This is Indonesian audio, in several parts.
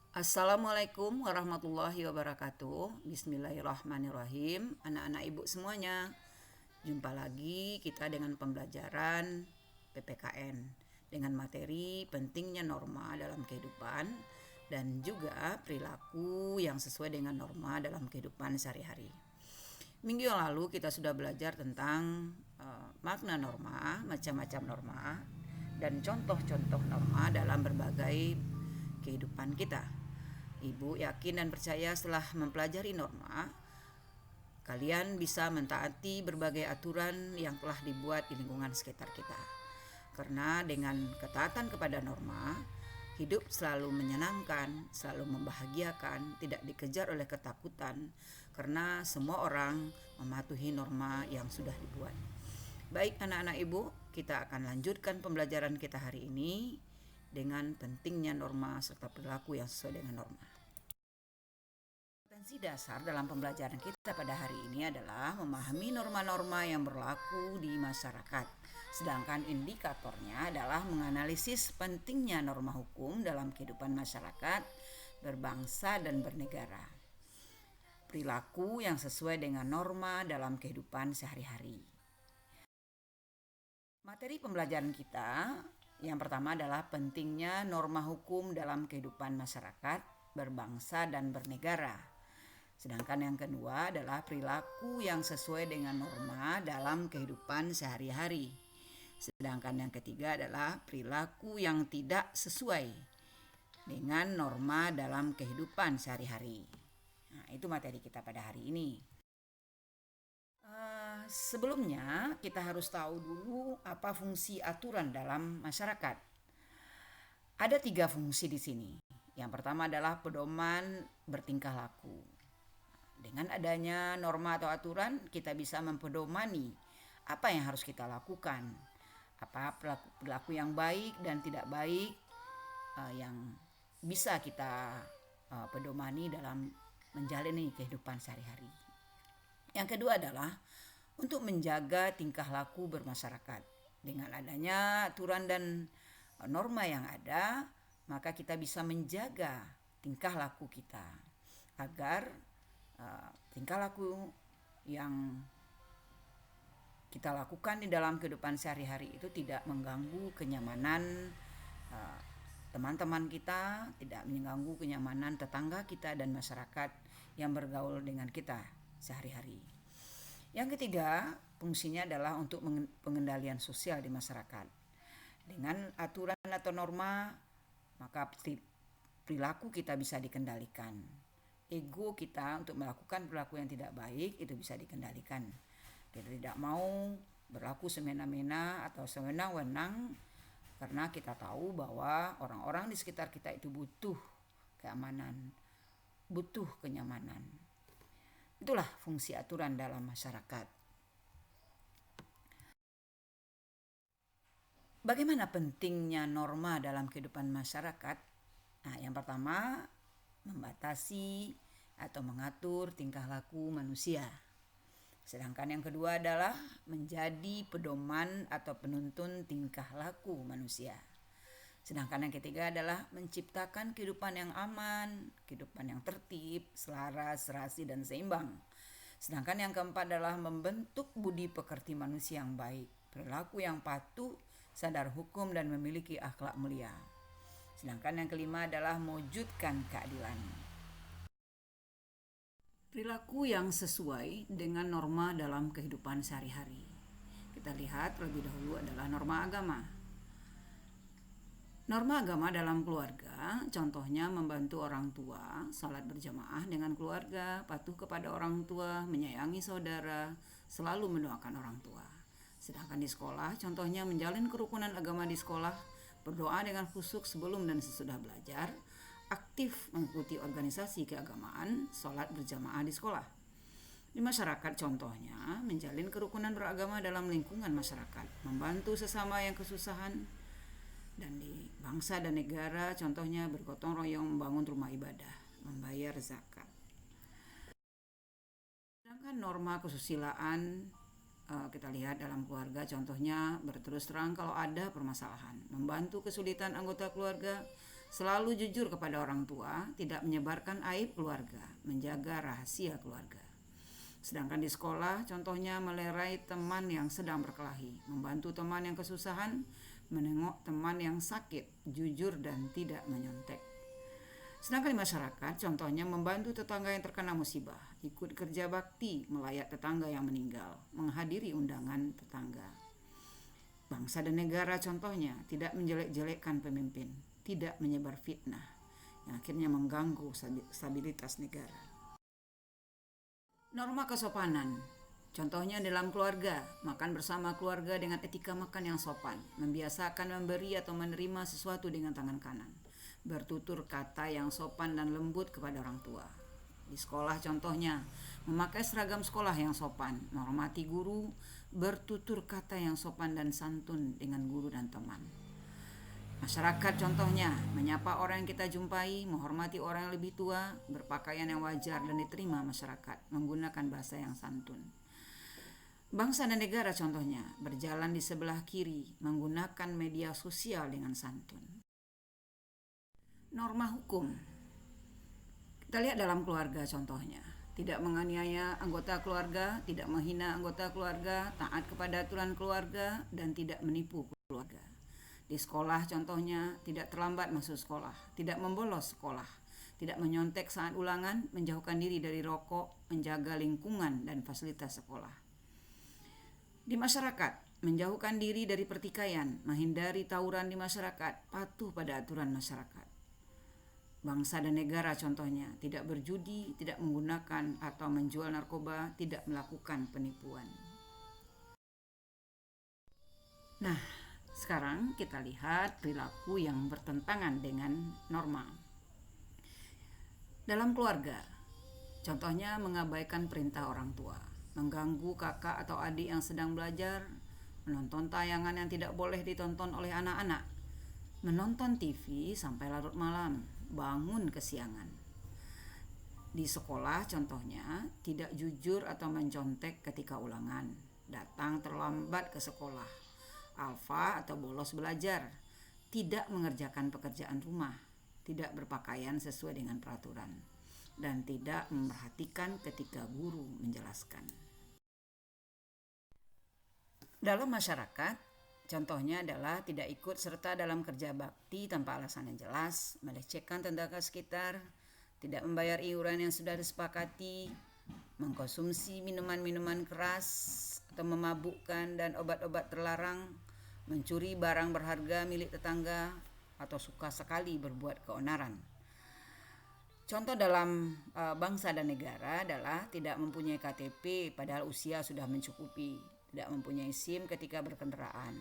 Assalamualaikum warahmatullahi wabarakatuh. Bismillahirrahmanirrahim. Anak-anak ibu semuanya, jumpa lagi kita dengan pembelajaran PPKN dengan materi pentingnya norma dalam kehidupan dan juga perilaku yang sesuai dengan norma dalam kehidupan sehari-hari. Minggu yang lalu kita sudah belajar tentang makna norma, macam-macam norma, dan contoh-contoh norma dalam berbagai kehidupan kita. Ibu yakin dan percaya setelah mempelajari norma, kalian bisa mentaati berbagai aturan yang telah dibuat di lingkungan sekitar kita. Karena dengan ketaatan kepada norma, hidup selalu menyenangkan, selalu membahagiakan, tidak dikejar oleh ketakutan, karena semua orang mematuhi norma yang sudah dibuat. Baik anak-anak ibu, kita akan lanjutkan pembelajaran kita hari ini dengan pentingnya norma serta perilaku yang sesuai dengan norma. Kompetensi dasar dalam pembelajaran kita pada hari ini adalah memahami norma-norma yang berlaku di masyarakat. Sedangkan indikatornya adalah menganalisis pentingnya norma hukum dalam kehidupan masyarakat, berbangsa dan bernegara. Perilaku yang sesuai dengan norma dalam kehidupan sehari-hari. Materi pembelajaran kita yang pertama adalah pentingnya norma hukum dalam kehidupan masyarakat, berbangsa dan bernegara. Sedangkan yang kedua adalah perilaku yang sesuai dengan norma dalam kehidupan sehari-hari. Sedangkan yang ketiga adalah perilaku yang tidak sesuai dengan norma dalam kehidupan sehari-hari. Nah, itu materi kita pada hari ini. Sebelumnya kita harus tahu dulu apa fungsi aturan dalam masyarakat. Ada 3 fungsi di sini. Yang pertama adalah pedoman bertingkah laku. Dengan adanya norma atau aturan, kita bisa mempedomani apa yang harus kita lakukan, apa perilaku yang baik dan tidak baik yang bisa kita pedomani dalam menjalani kehidupan sehari-hari. Yang kedua adalah untuk menjaga tingkah laku bermasyarakat. Dengan adanya aturan dan norma yang ada, maka kita bisa menjaga tingkah laku kita agar tingkah laku yang kita lakukan di dalam kehidupan sehari-hari itu tidak mengganggu kenyamanan teman-teman kita, tidak mengganggu kenyamanan tetangga kita dan masyarakat yang bergaul dengan kita sehari-hari. Yang ketiga, fungsinya adalah untuk pengendalian sosial di masyarakat. Dengan aturan atau norma, maka perilaku kita bisa dikendalikan. Ego kita untuk melakukan perilaku yang tidak baik itu bisa dikendalikan. Kita tidak mau berlaku semena-mena atau sewenang-wenang karena kita tahu bahwa orang-orang di sekitar kita itu butuh keamanan, butuh kenyamanan. Itulah fungsi aturan dalam masyarakat. Bagaimana pentingnya norma dalam kehidupan masyarakat? Nah, yang pertama, membatasi atau mengatur tingkah laku manusia. Sedangkan yang kedua adalah menjadi pedoman atau penuntun tingkah laku manusia. Sedangkan yang ketiga adalah menciptakan kehidupan yang aman, kehidupan yang tertib, selaras, serasi, dan seimbang. Sedangkan yang keempat adalah membentuk budi pekerti manusia yang baik, perilaku yang patuh, sadar hukum, dan memiliki akhlak mulia. Sedangkan yang kelima adalah mewujudkan keadilan. Perilaku yang sesuai dengan norma dalam kehidupan sehari-hari. Kita lihat terlebih dahulu adalah norma agama. Norma agama dalam keluarga, contohnya membantu orang tua, salat berjamaah dengan keluarga, patuh kepada orang tua, menyayangi saudara, selalu mendoakan orang tua. Sedangkan di sekolah, contohnya menjalin kerukunan agama di sekolah, berdoa dengan khusyuk sebelum dan sesudah belajar, aktif mengikuti organisasi keagamaan, salat berjamaah di sekolah. Di masyarakat contohnya, menjalin kerukunan beragama dalam lingkungan masyarakat, membantu sesama yang kesusahan, dan di bangsa dan negara contohnya bergotong royong membangun rumah ibadah, membayar zakat. Sedangkan norma kesusilaan kita lihat dalam keluarga contohnya berterus terang kalau ada permasalahan, membantu kesulitan anggota keluarga, Selalu jujur kepada orang tua, tidak menyebarkan aib keluarga, menjaga rahasia keluarga. Sedangkan di sekolah, contohnya melerai teman yang sedang berkelahi, membantu teman yang kesusahan, menengok teman yang sakit, jujur dan tidak menyontek. Sedangkan di masyarakat, contohnya membantu tetangga yang terkena musibah, ikut kerja bakti, melayat tetangga yang meninggal, menghadiri undangan tetangga. Bangsa dan negara contohnya tidak menjelek-jelekkan pemimpin, tidak menyebar fitnah yang akhirnya mengganggu stabilitas negara. Norma kesopanan, contohnya dalam keluarga, makan bersama keluarga dengan etika makan yang sopan, membiasakan memberi atau menerima sesuatu dengan tangan kanan, bertutur kata yang sopan dan lembut kepada orang tua. Di sekolah contohnya, memakai seragam sekolah yang sopan, menghormati guru, bertutur kata yang sopan dan santun dengan guru dan teman. Masyarakat contohnya, menyapa orang yang kita jumpai, menghormati orang yang lebih tua, berpakaian yang wajar dan diterima masyarakat, menggunakan bahasa yang santun. Bangsa dan negara contohnya, berjalan di sebelah kiri, menggunakan media sosial dengan santun. Norma hukum, kita lihat dalam keluarga contohnya, tidak menganiaya anggota keluarga, tidak menghina anggota keluarga, taat kepada aturan keluarga, dan tidak menipu keluarga. Di sekolah contohnya, tidak terlambat masuk sekolah, tidak membolos sekolah, tidak menyontek saat ulangan, menjauhkan diri dari rokok, menjaga lingkungan dan fasilitas sekolah. Di masyarakat, menjauhkan diri dari pertikaian, menghindari tawuran di masyarakat, patuh pada aturan masyarakat. Bangsa dan negara contohnya, tidak berjudi, tidak menggunakan atau menjual narkoba, tidak melakukan penipuan. Nah, sekarang kita lihat perilaku yang bertentangan dengan norma. Dalam keluarga, contohnya mengabaikan perintah orang tua, mengganggu kakak atau adik yang sedang belajar, menonton tayangan yang tidak boleh ditonton oleh anak-anak, menonton TV sampai larut malam, bangun kesiangan. Di sekolah contohnya, tidak jujur atau mencontek ketika ulangan, datang terlambat ke sekolah, alfa atau bolos belajar, tidak mengerjakan pekerjaan rumah, tidak berpakaian sesuai dengan peraturan, dan tidak memperhatikan ketika guru menjelaskan. Dalam masyarakat, contohnya adalah tidak ikut serta dalam kerja bakti tanpa alasan yang jelas, melecehkan tetangga sekitar, tidak membayar iuran yang sudah disepakati, mengkonsumsi minuman-minuman keras atau memabukkan dan obat-obat terlarang, mencuri barang berharga milik tetangga, atau suka sekali berbuat keonaran. Contoh dalam bangsa dan negara adalah tidak mempunyai KTP padahal usia sudah mencukupi, tidak mempunyai SIM ketika berkendaraan,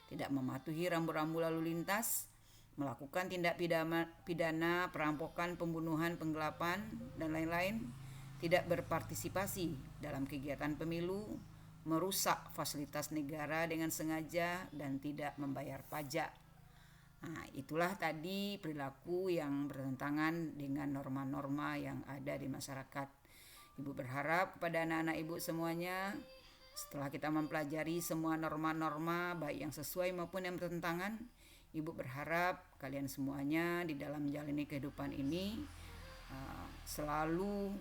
tidak mematuhi rambu-rambu lalu lintas, melakukan tindak pidana perampokan, pembunuhan, penggelapan, dan lain-lain, tidak berpartisipasi dalam kegiatan pemilu, merusak fasilitas negara dengan sengaja, dan tidak membayar pajak. Nah, itulah tadi perilaku yang bertentangan dengan norma-norma yang ada di masyarakat. Ibu berharap kepada anak-anak ibu semuanya, setelah kita mempelajari semua norma-norma baik yang sesuai maupun yang bertentangan, ibu berharap kalian semuanya di dalam menjalani kehidupan ini selalu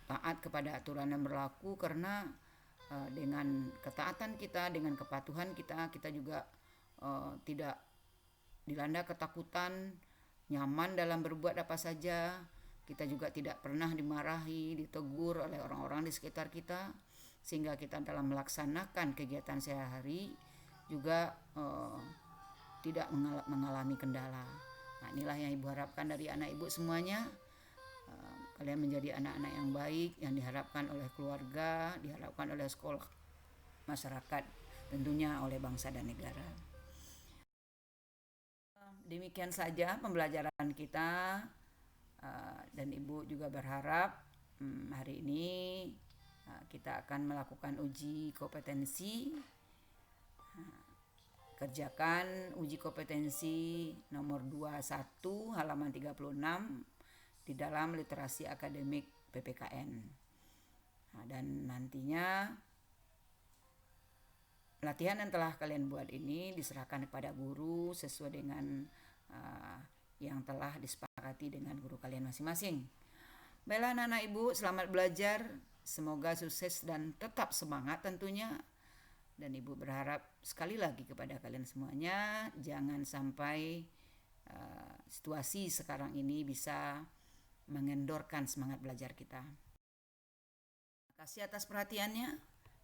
taat kepada aturan yang berlaku, karena dengan ketaatan kita, dengan kepatuhan kita, kita juga tidak dilanda ketakutan, nyaman dalam berbuat apa saja. Kita juga tidak pernah dimarahi, ditegur oleh orang-orang di sekitar kita, sehingga kita dalam melaksanakan kegiatan sehari-hari juga tidak mengalami kendala. Nah, inilah yang ibu harapkan dari anak ibu semuanya. Kalian menjadi anak-anak yang baik, yang diharapkan oleh keluarga, diharapkan oleh sekolah, masyarakat, tentunya oleh bangsa dan negara. Demikian saja pembelajaran kita, dan ibu juga berharap hari ini kita akan melakukan uji kompetensi. Kerjakan uji kompetensi nomor 21 halaman 36 di dalam literasi akademik PPKN. Nah, dan nantinya latihan yang telah kalian buat ini diserahkan kepada guru sesuai dengan yang telah disepakati dengan guru kalian masing-masing. Baiklah anak-anak ibu, selamat belajar. Semoga sukses dan tetap semangat tentunya. Dan ibu berharap sekali lagi kepada kalian semuanya, jangan sampai situasi sekarang ini bisa mengendorkan semangat belajar kita. Terima kasih atas perhatiannya.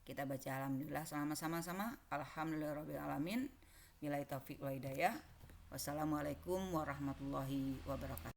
Kita baca alhamdulillah sama-sama. Alhamdulillahirrahmanirrahim. Billahi taufiq wal hidayah. Wassalamualaikum warahmatullahi wabarakatuh.